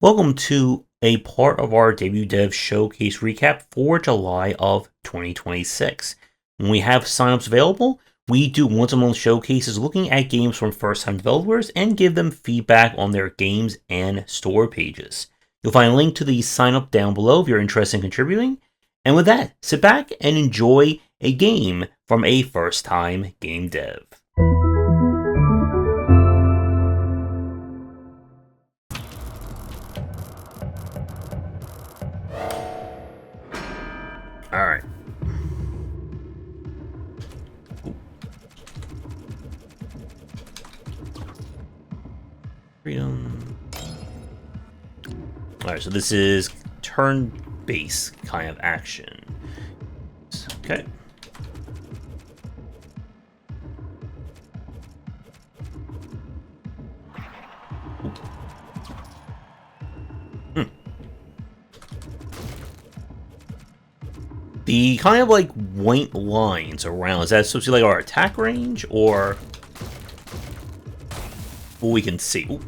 Welcome to a part of our debut dev showcase recap for July of 2026. When we have signups available, we do once-a-month showcases looking at games from first-time developers and give them feedback on their games and store pages. You'll find a link to the sign up down below if you're interested in contributing. And with that, sit back and enjoy a game from a first-time game dev. Alright. Freedom. Alright, so this is turn-based kind of action. Okay. The kind of like white lines around, is that supposed to be like our attack range or what we can see? Ooh.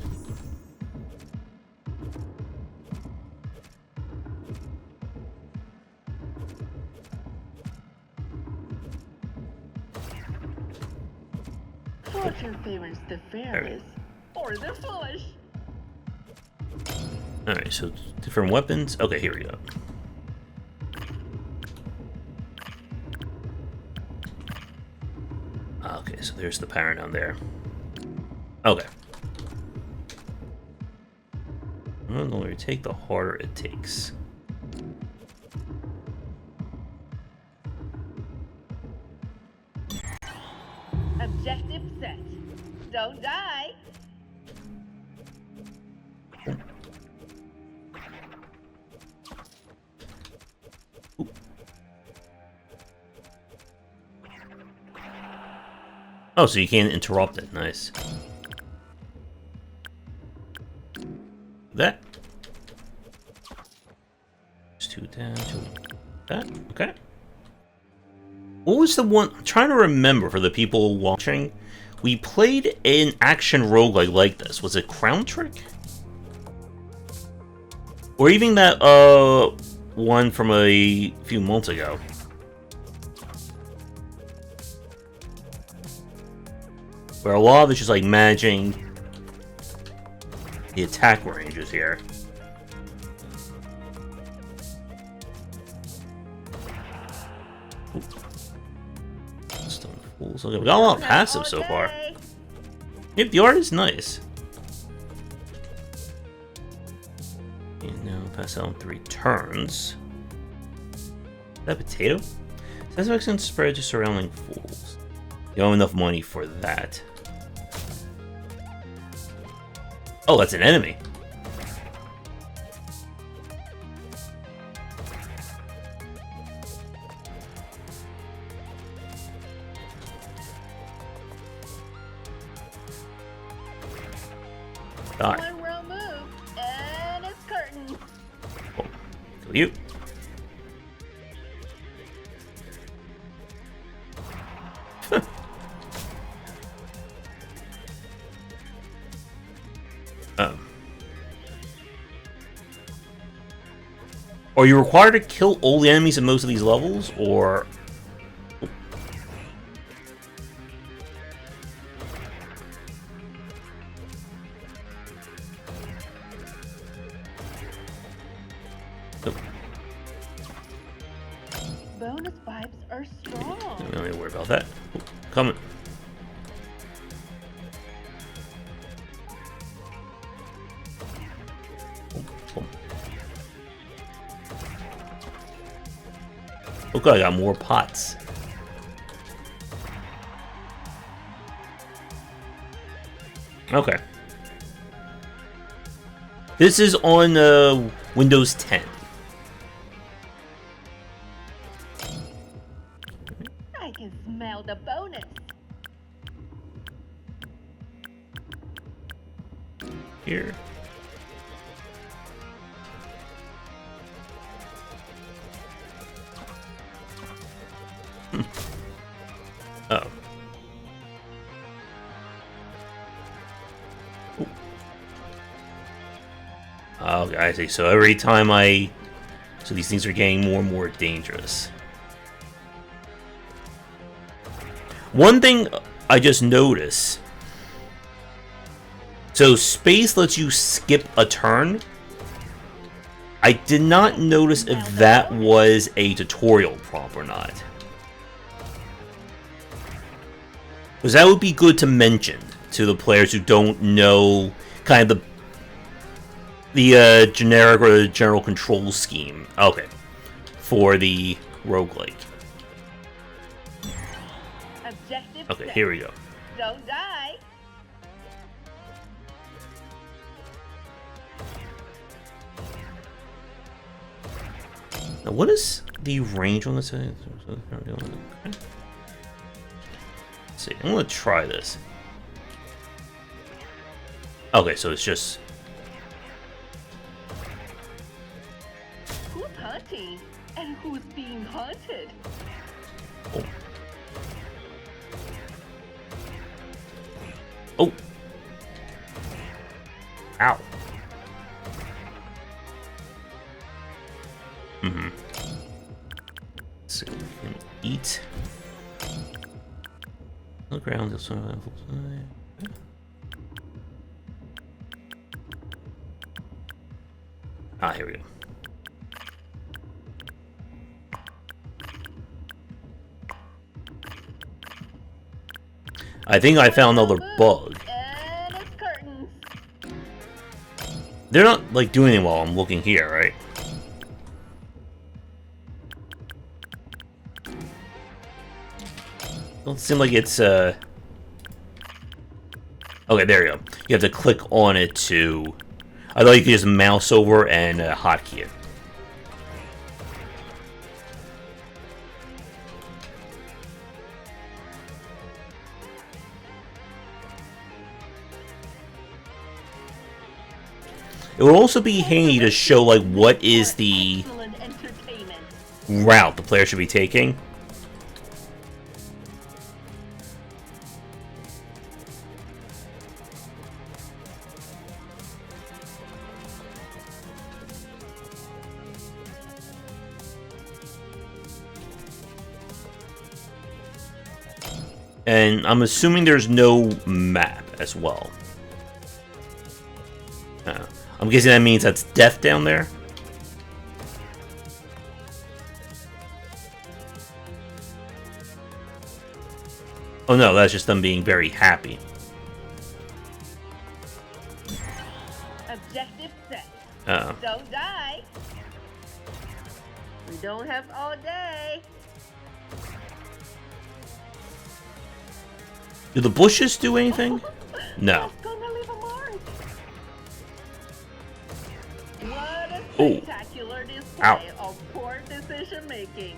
Fortune favors the fearless or the foolish. Alright, so different weapons. Okay, here we go. Okay, so there's the power down there. Okay. The longer you take, the harder it takes. Objective set. Don't die. Oh, so you can't interrupt it. Nice. That. Just two down, two. That. Okay. What was the one? I'm trying to remember for the people watching. We played an action roguelike like this. Was it Crown Trick? Or even that one from a few months ago. Where a lot of it's just like managing the attack ranges here. Stone Fools. Okay, we got a lot of passive so far. Yep, the art is nice. And now pass out in 3 turns. Is that potato? Satisfaction spread to surrounding fools. You don't have enough money for that. Oh, that's an enemy. Die. One wrong move, and it's curtain. Oh, kill you. Are you required to kill all the enemies in most of these levels, or... Nope. Bonus vibes are strong. Don't need to worry about that. Oh, coming. Look, I got more pots. Okay. This is on Windows 10. I can smell the bonus. Here. Oh. Okay, Okay, I see. So every time so these things are getting more and more dangerous. One thing I just noticed. So space lets you skip a turn. I did not notice if that was a tutorial prompt or not. Because that would be good to mention to the players who don't know kind of the generic or the general control scheme. Okay. For the roguelike. Okay, here we go. Don't die. Now, what is the range on this? Okay. Let's see, I'm gonna try this. Okay, so it's just. Who's hunting and who's being hunted? Oh. Oh. Ow. So we can eat. On the ground. Ah, here we go. I think I found another bug. And it's curtains. They're not like doing it while I'm looking here, right? Don't seem like it's okay, there you go. You have to click on it to. I thought you could just mouse over and hotkey it. It will also be handy to show like what is the route the player should be taking. And I'm assuming there's no map as well. I'm guessing that means that's death down there. Oh no, that's just them being very happy. Objective set. Uh-oh. Don't die. We don't have all day. Do the bushes do anything? No. That's gonna leave a mark. What a Oh. spectacular display Ow. of poor decision making.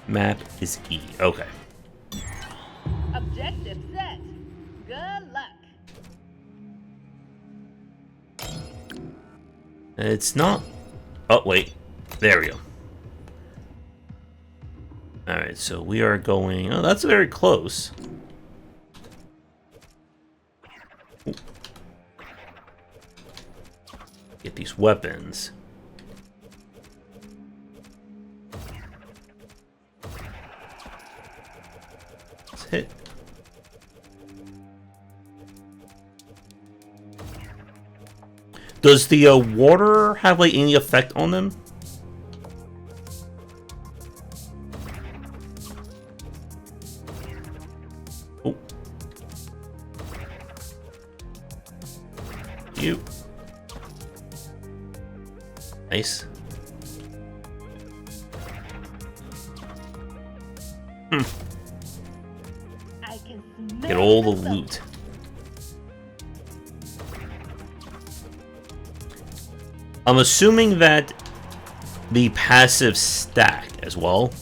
Map is E. Okay. Objective set. Good luck. It's not. Oh, wait. There we go. Alright, so we are going. Oh, that's very close. Ooh. Get these weapons. Let's hit. Does the water have like any effect on them? Oh. You. Nice. I can Get all the smell loot. I'm assuming that the passive stack as well.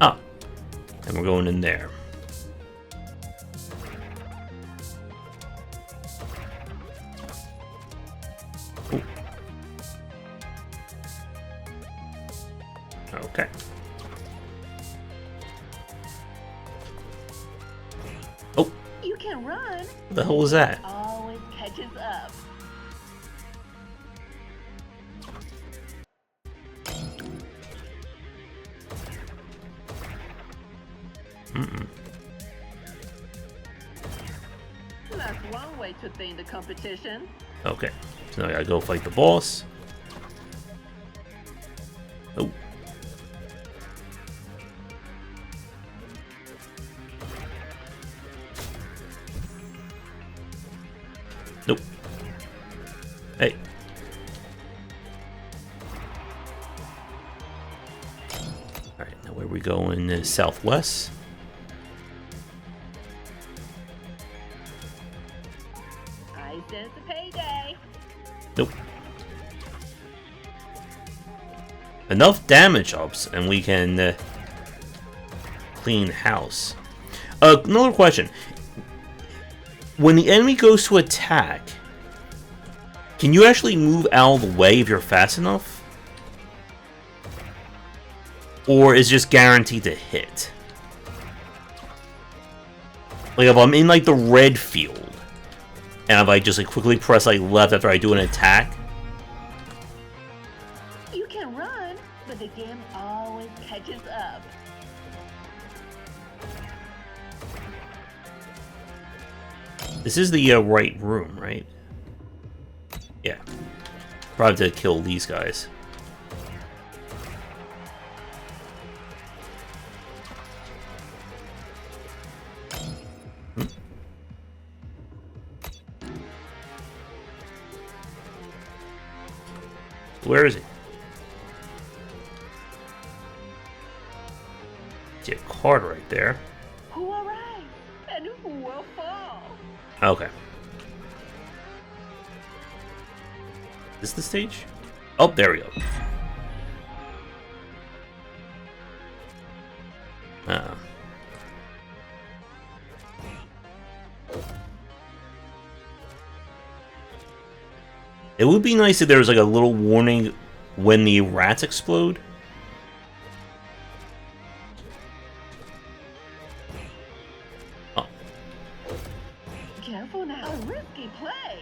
Ah, and we're going in there. Ooh. Okay. You can run. What the hell was that? All That's one way to thin the competition. Okay, so now I gotta go fight the boss. Oh. Nope. Hey. Alright, now where we going? Southwest. I sense a payday. Nope. Enough damage ups, and we can clean house. Another question. When the enemy goes to attack, can you actually move out of the way if you're fast enough? Or is it just guaranteed to hit? Like if I'm in like the red field, and if I just like quickly press like left after I do an attack. You can run, but the game always catches up. This is the right room, right? Yeah. Probably to kill these guys. Where is he? See a card right there. Who arrives and who will fall? Okay. Is this the stage? Oh, there we go. It would be nice if there was like a little warning when the rats explode. Oh. Careful now. A risky play.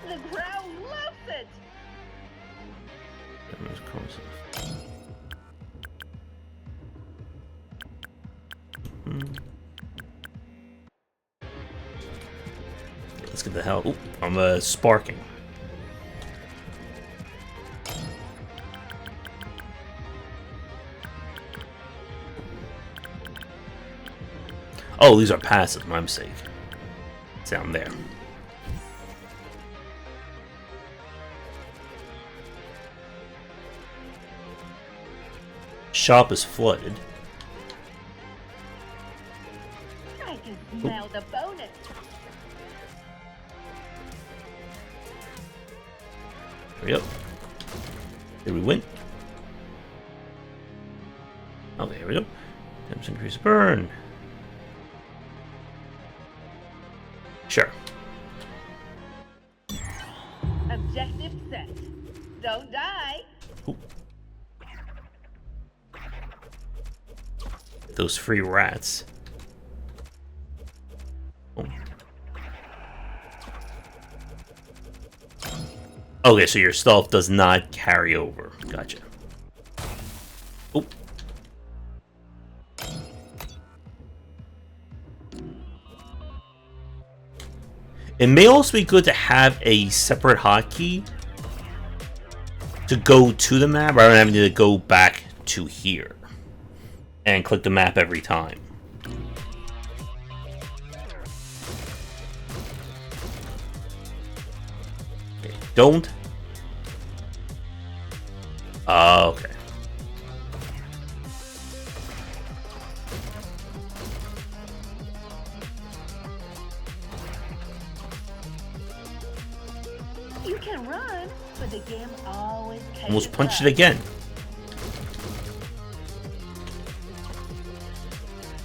The crowd loves it. Let's get the hell. Oop, I'm sparking. Oh, these are passive, my mistake. It's down there. Shop is flooded. I can smell the bonus. There we go. Did we win? Okay, here we go. 10% increase burn. Sure. Objective set. Don't die. Ooh. Those free rats. Oh. Okay, so your stuff does not carry over. Gotcha. Oh. It may also be good to have a separate hotkey to go to the map rather than having to go back to here and click the map every time. Okay, don't. Okay. You can run, but the game always catches Almost punched up. it again.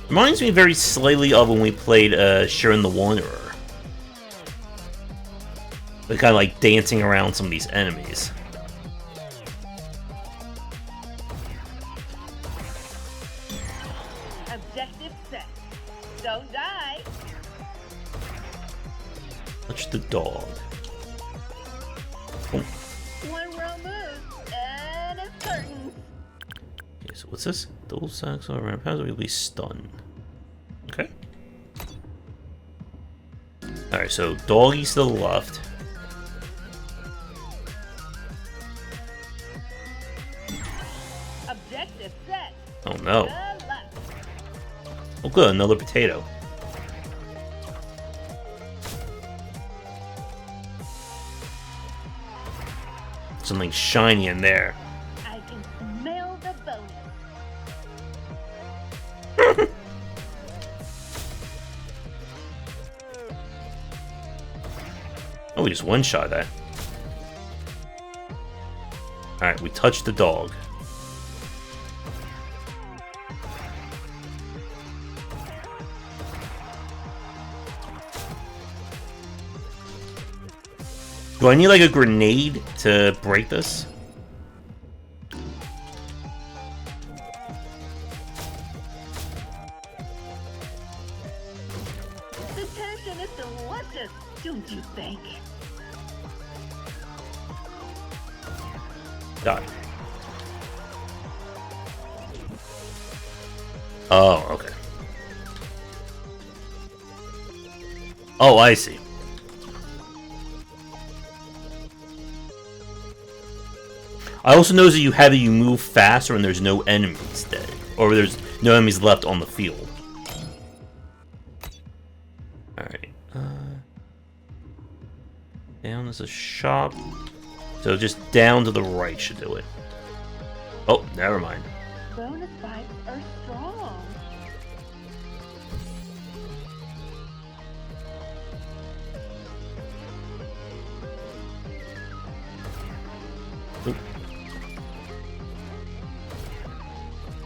Reminds me very slightly of when we played Shiren the Wanderer. They're kind of like dancing around some of these enemies. Objective set. Don't die. Touch the dog. Oh. One wrong move, and it's curtains. Okay, so what's this? Those sacks are around paths will be stunned. Okay. Alright, so doggies to the left. Objective set. Oh no. Good luck. Oh good, another potato. Something shiny in there. I can smell the bonus. Oh, we just one-shot that. Alright, we touched the dog. Do I need like a grenade to break this? The tension is delicious, don't you think? Got it. Oh, okay. Oh, I see. I also notice that you move faster when there's no enemies dead, or there's no enemies left on the field. Alright. Down is a shop. So just down to the right should do it. Oh, never mind. Bonus vibes are strong. Oop.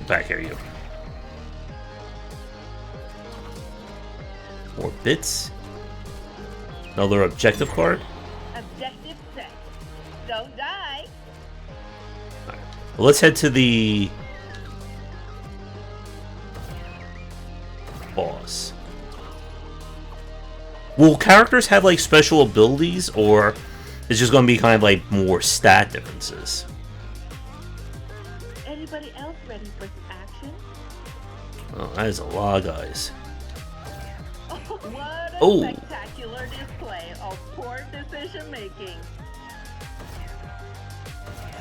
Back here, you. More bits. Another objective card. Objective set. Don't die. Well, let's head to the boss. Will characters have like special abilities, or it's just going to be kind of like more stat differences? Anybody else ready for some action? Oh, that is a lot of guys. What a Oh. spectacular display of poor decision making.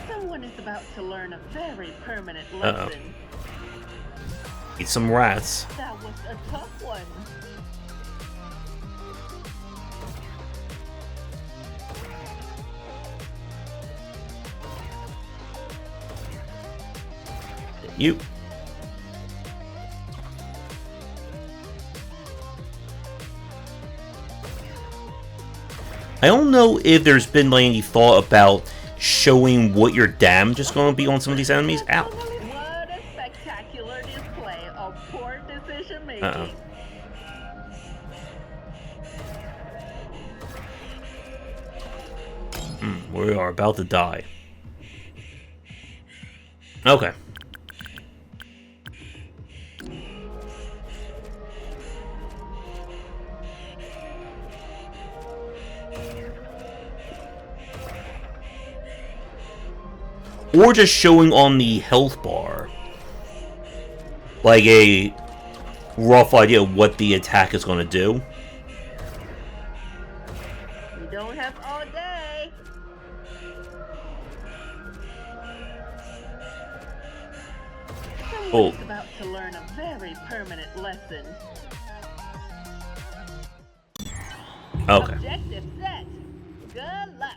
Someone is about to learn a very permanent lesson. Eat some rats. That was a tough one. You. I don't know if there's been like any thought about showing what your damage is going to be on some of these enemies. Ow. What a spectacular display of poor decision making. Uh-oh. We are about to die. Okay. Or just showing on the health bar, like a rough idea of what the attack is going to do. We don't have all day. Oh. Someone's about to learn a very permanent lesson. Okay. Objective set. Good luck.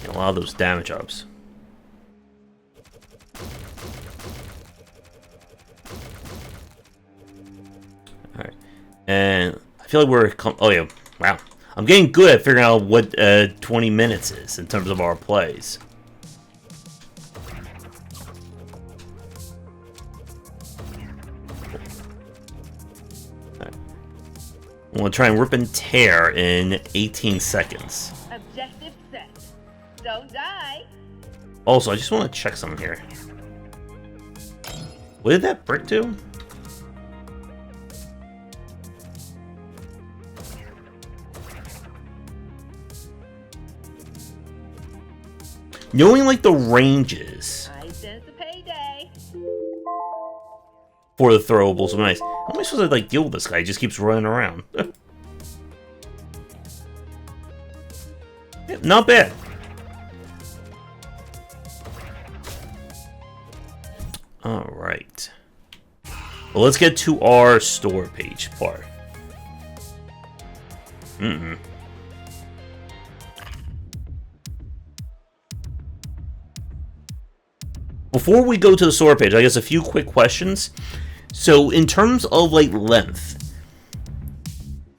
A lot of those damage ups. Alright. And I feel like we're... Oh, yeah. Wow. I'm getting good at figuring out what 20 minutes is in terms of our plays. Alright. I'm going to try and rip and tear in 18 seconds. Objective set. Don't die. Also, I just want to check something here. What did that brick do? knowing like the ranges I sense a payday. for the throwables, nice. How am I supposed to like deal with this guy? He just keeps running around. Yeah, not bad. All right. Well, let's get to our store page part. Before we go to the store page, I guess a few quick questions. So, in terms of like length,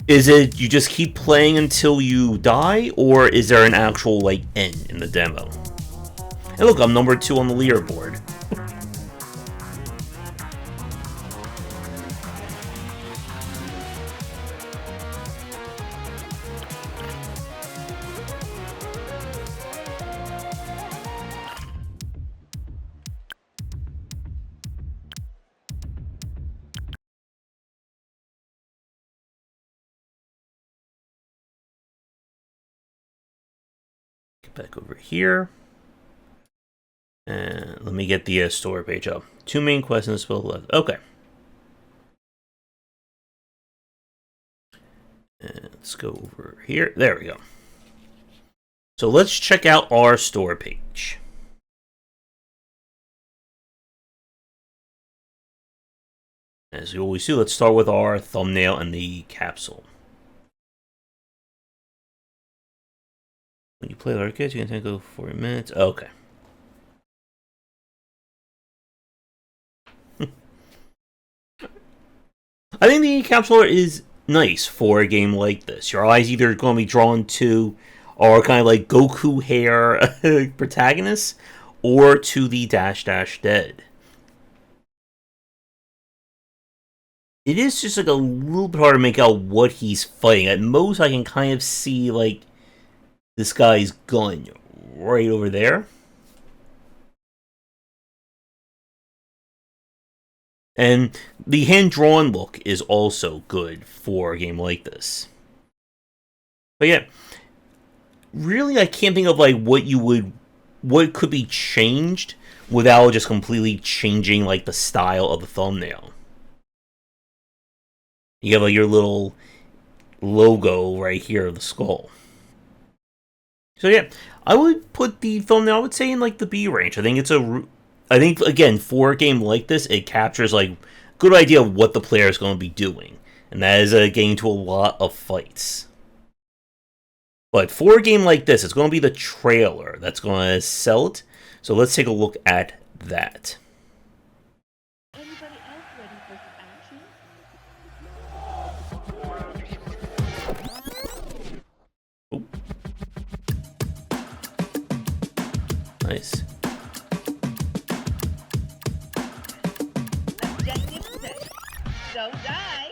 is it you just keep playing until you die, or is there an actual like end in the demo? And look, I'm number 2 on the leaderboard. Back over here, and let me get the store page up. 2 main questions still left. Okay, and let's go over here. There we go. So let's check out our store page. As we always do, let's start with our thumbnail and the capsule. When you play the arcade, you can go for 40 minutes. Okay. I think the capsule is nice for a game like this. Your eyes either going to be drawn to our kind of like Goku hair protagonists, or to the Dash Dash Dead. It is just like a little bit hard to make out what he's fighting. At most, I can kind of see like this guy's gun right over there. And the hand-drawn look is also good for a game like this. But yeah, really I can't think of like what could be changed without just completely changing like the style of the thumbnail. You have like your little logo right here of the skull. So yeah, I would put the thumbnail, I would say, in like the B range. I think again, for a game like this, it captures like a good idea of what the player is going to be doing, and that is getting to a lot of fights. But for a game like this, it's going to be the trailer that's going to sell it. So let's take a look at that. Anybody else ready for some action? Oh. Nice. Objective set. Don't die.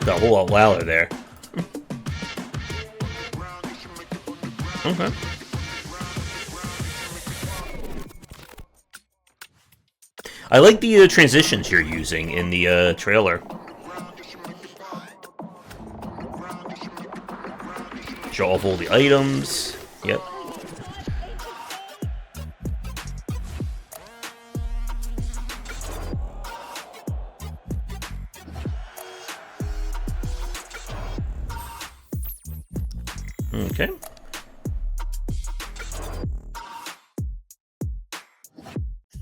Got a whole lot louder there. Okay. I like the transitions you're using in the trailer. Show off all the items. Yep. Okay.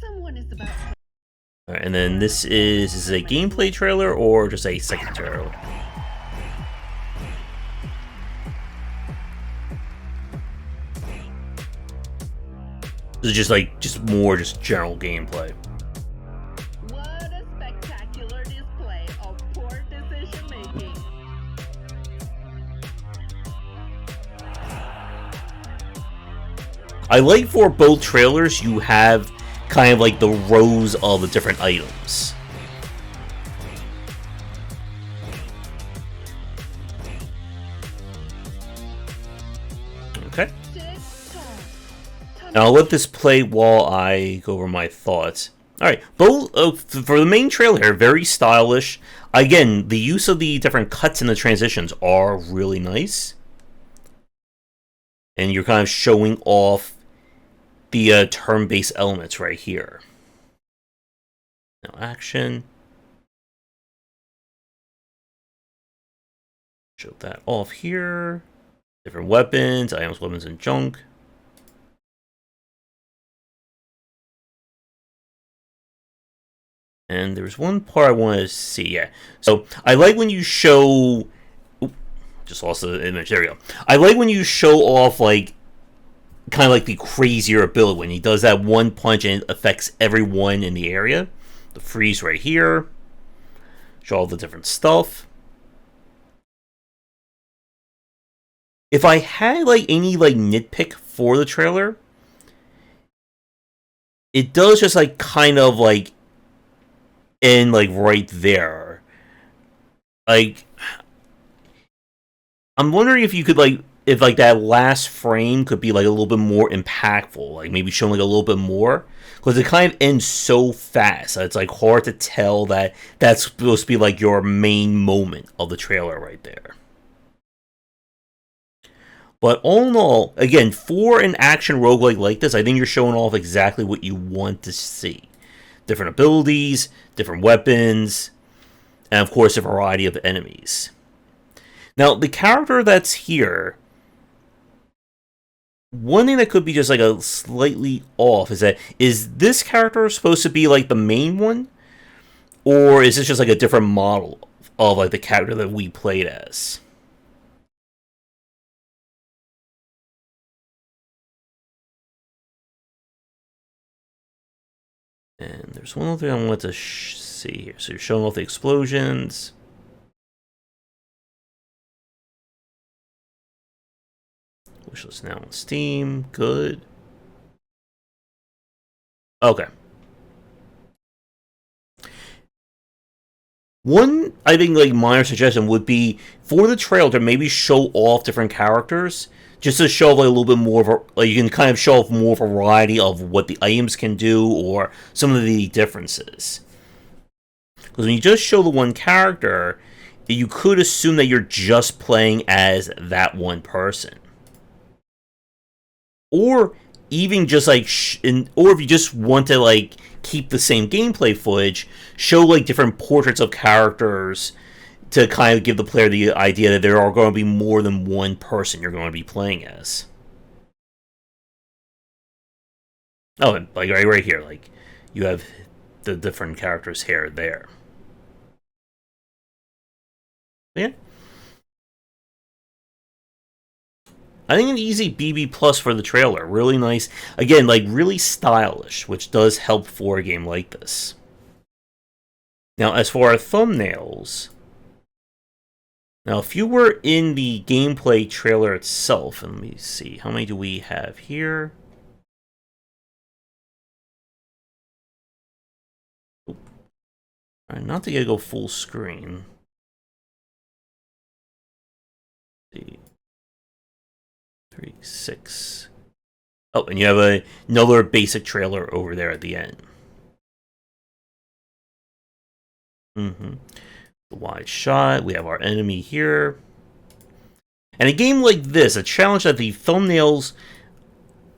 Someone is about to... Alright, and then this is a gameplay trailer or just a second trailer? This is just more general gameplay. What a spectacular display of poor decision making. I like for both trailers you have kind of like the rows of the different items. Okay. TikTok. Now I'll let this play while I go over my thoughts. All right, both for the main trailer here, very stylish. Again, the use of the different cuts and the transitions are really nice, and you're kind of showing off the turn-based elements right here. Now, action. Show that off here. Different weapons, items, weapons, and junk. And there's one part I want to see. Yeah. So I like when you show. Oop, just lost the image. There we go. I like when you show off like kind of like the crazier ability when he does that one punch and it affects everyone in the area. The freeze right here. Show all the different stuff. If I had like any like nitpick for the trailer, it does just like kind of like end like right there. Like I'm wondering if you could like if like that last frame could be like a little bit more impactful, like maybe showing like a little bit more, because it kind of ends so fast. It's like hard to tell that that's supposed to be like your main moment of the trailer right there. But all in all, again, for an action roguelike like this, I think you're showing off exactly what you want to see. Different abilities, different weapons, and of course a variety of enemies. Now, the character that's here, one thing that could be just like a slightly off is that, is this character supposed to be like the main one? Or is this just like a different model of like the character that we played as? And there's one other thing I want to see here. So you're showing off the explosions. Wishlist now on Steam. Good. Okay. One, I think, like, minor suggestion would be for the trailer to maybe show off different characters, just to show like a little bit more of a, like you can kind of show off more variety of what the items can do or some of the differences. Because when you just show the one character, you could assume that you're just playing as that one person. Or even just like, or if you just want to like keep the same gameplay footage, show like different portraits of characters to kind of give the player the idea that there are going to be more than one person you're going to be playing as. Oh, and like right here, like you have the different characters here there. Yeah. I think an easy BB plus for the trailer. Really nice. Again, like really stylish, which does help for a game like this. Now, as for our thumbnails, now if you were in the gameplay trailer itself, and let me see, how many do we have here? Alright, not to go full screen. Let's see. 3, 6. Oh, and you have another basic trailer over there at the end. The wide shot. We have our enemy here. And a game like this, a challenge that the thumbnails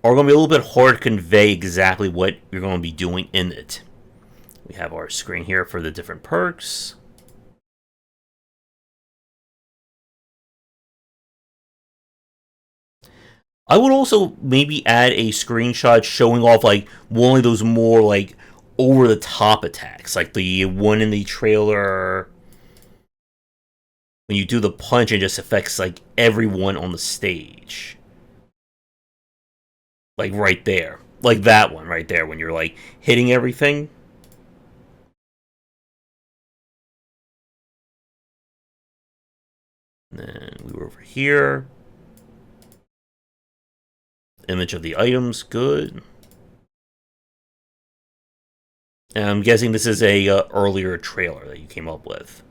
are going to be a little bit hard to convey exactly what you're going to be doing in it. We have our screen here for the different perks. I would also maybe add a screenshot showing off like one of those more like over the top attacks, like the one in the trailer when you do the punch, it just affects like everyone on the stage. Like right there. Like that one right there when you're like hitting everything. And then we were over here. Image of the items, good. And I'm guessing this is a earlier trailer that you came up with.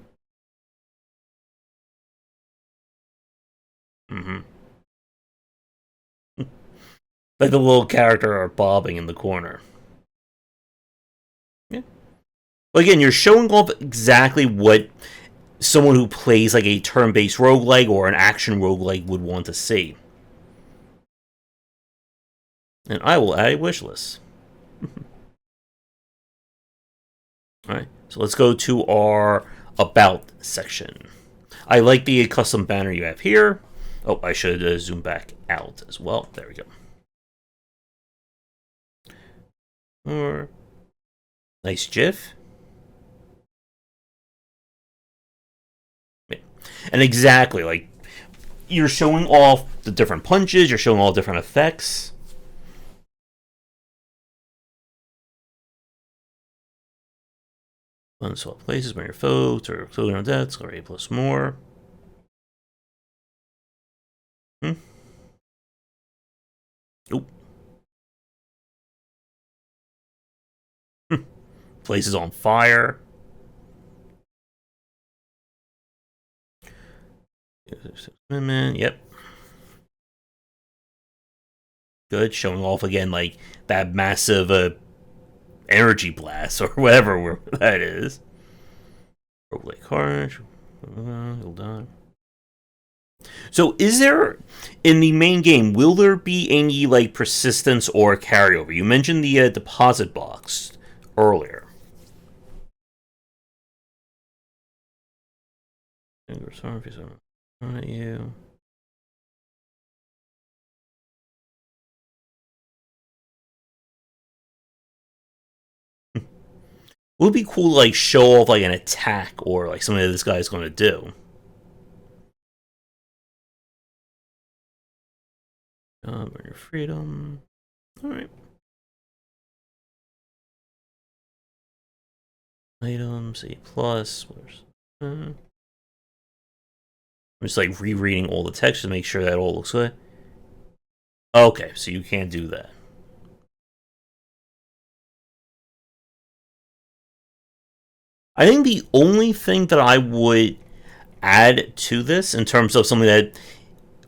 Like the little character are bobbing in the corner. Well, again, you're showing off exactly what someone who plays like a turn-based roguelike or an action roguelike would want to see. And I will add a wish list. Alright, so let's go to our About section. I like the custom banner you have here. Oh, I should zoom back out as well. There we go. Or nice GIF. And exactly, like, you're showing off the different punches, you're showing all different effects. Unswap places, bring your foe, to clothing on death, score 8 plus more. Oop. Place is on fire. Yep. Good, showing off again, like, that massive energy blast, or whatever that is. Roguelike Carnage. Hold on. So, is there, in the main game, will there be any, like, persistence or carryover? You mentioned the deposit box earlier. On you. It would be cool to like show off like an attack or like something that this guy's going to do. Earn your freedom. All right. Items A plus. I'm just like rereading all the text to make sure that all looks good. Okay, so you can't do that. I think the only thing that I would add to this in terms of something that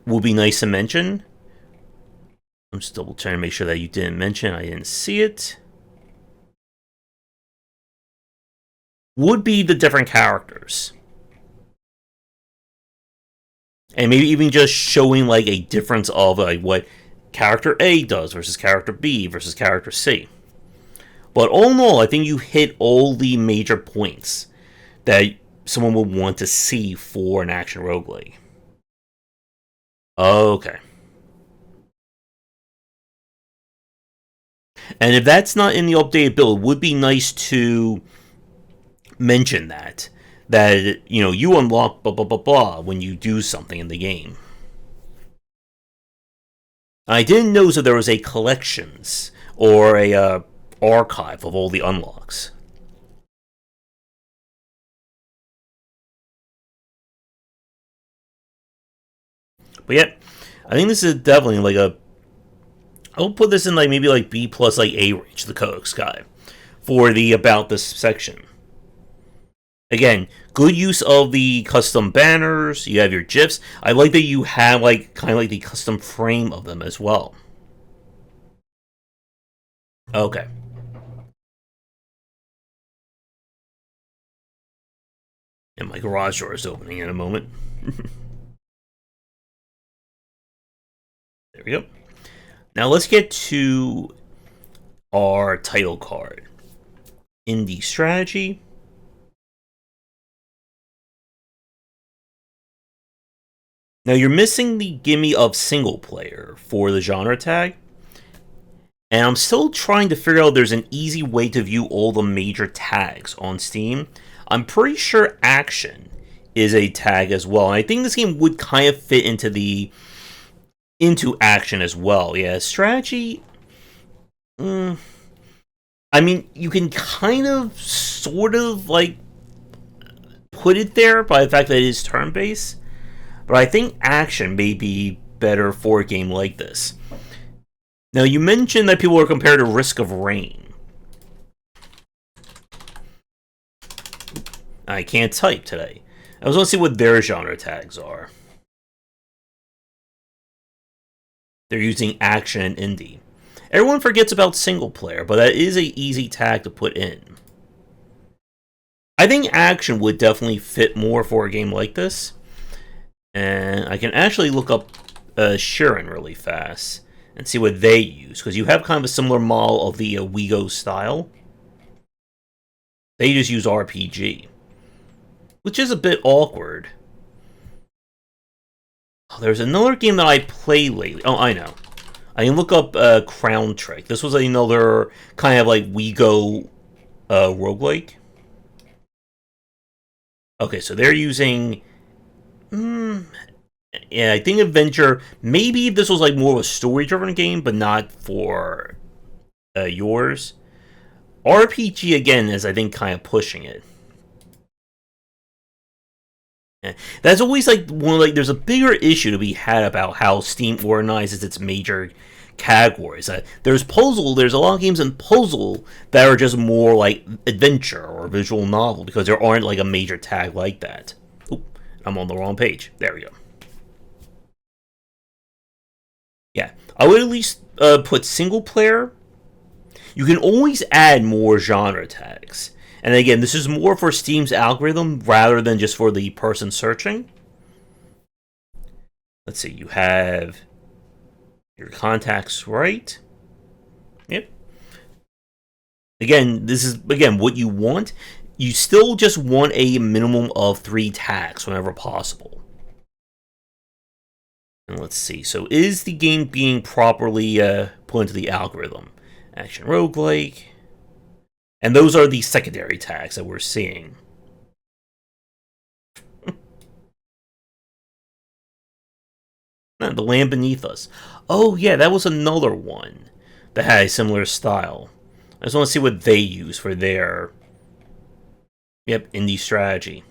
would be nice to mention, I'm just double trying to make sure that you didn't mention, I didn't see it, would be the different characters. And maybe even just showing like a difference of like what character A does versus character B versus character C. But all in all, I think you hit all the major points that someone would want to see for an action roguelike. Okay. And if that's not in the updated build, it would be nice to mention that you know you unlock blah blah blah blah when you do something in the game. I didn't know that there was a collections or a archive of all the unlocks. But yeah, I think this is definitely like a. I'll put this in like maybe like B plus like A range, the Codex guy, for the about this section. Again, good use of the custom banners. You have your GIFs. I like that you have like kind of like the custom frame of them as well. Okay. And my garage door is opening in a moment. There we go. Now let's get to our title card. Indie strategy. Now you're missing the gimme of single player for the genre tag. And I'm still trying to figure out if there's an easy way to view all the major tags on Steam. I'm pretty sure action is a tag as well. And I think this game would kind of fit into action as well. Yeah, strategy. I mean, you can kind of, sort of, like, put it there by the fact that it is turn-based. But I think action may be better for a game like this. Now, you mentioned that people are compared to Risk of Rain. I can't type today. I was going to see what their genre tags are. They're using action and indie. Everyone forgets about single player, but that is an easy tag to put in. I think action would definitely fit more for a game like this. And I can actually look up Shiren really fast and see what they use, because you have kind of a similar model of the Wego style. They just use RPG, which is a bit awkward. Oh, there's another game that I played lately. Oh, I know. I can look up Crown Trick. This was another kind of like Wego roguelike. Okay, so they're using... yeah, I think Adventure... Maybe this was like more of a story-driven game, but not for yours. RPG, again, is I think kind of pushing it. Yeah. That's always like one like there's a bigger issue to be had about how Steam organizes its major categories. There's puzzle, there's a lot of games in puzzle that are just more like adventure or visual novel because there aren't like a major tag like that. Oop, I'm on the wrong page. There we go. Yeah, I would at least put single player. You can always add more genre tags. And again, this is more for Steam's algorithm rather than just for the person searching. Let's see, you have your contacts right. Yep. Again, this is what you want. You still just want a minimum of 3 tags whenever possible. And let's see, so is the game being properly put into the algorithm? Action roguelike. And those are the secondary tags that we're seeing. The Land Beneath Us. Oh yeah, that was another one that had a similar style. I just want to see what they use for their indie strategy.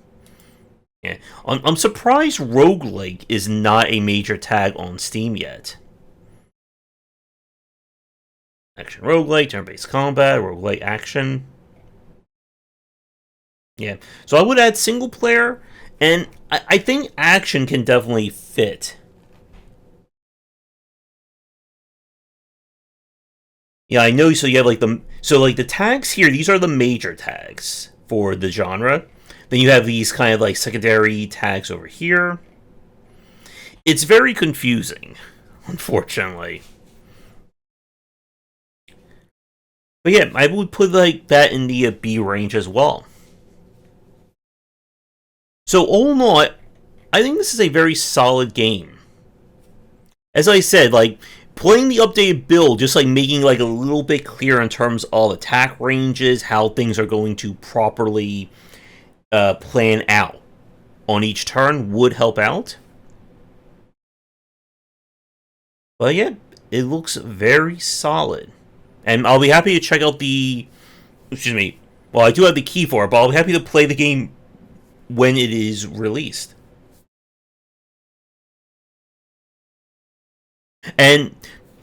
Yeah, I'm surprised roguelike is not a major tag on Steam yet. Action roguelike, turn-based combat, roguelike action. Yeah, so I would add single player, and I think action can definitely fit. Yeah, I know. So you have like the tags here. These are the major tags for the genre. Then you have these kind of like secondary tags over here. It's very confusing, unfortunately. But yeah, I would put like that in the B range as well. So all in all, I think this is a very solid game. As I said, like playing the updated build, just like making like a little bit clearer in terms of attack ranges, how things are going to properly plan out on each turn would help out. But yeah, it looks very solid. And I'll be happy to check out the... Excuse me. Well, I do have the key for it, but I'll be happy to play the game when it is released. And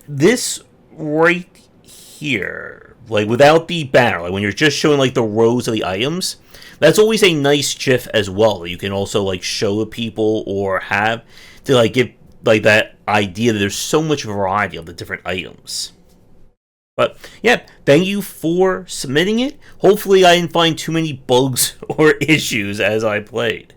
this right here, like without the banner, like when you're just showing like the rows of the items, that's always a nice GIF as well. You can also like show to people or have to like give like that idea that there's so much variety of the different items. But yeah, thank you for submitting it. Hopefully I didn't find too many bugs or issues as I played.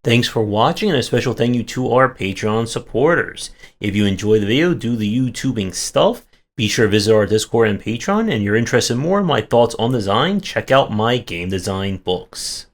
Thanks for watching, and a special thank you to our Patreon supporters. If you enjoyed the video, do the YouTubing stuff, be sure to visit our Discord and Patreon, and you're interested in more in my thoughts on design, check out my game design books.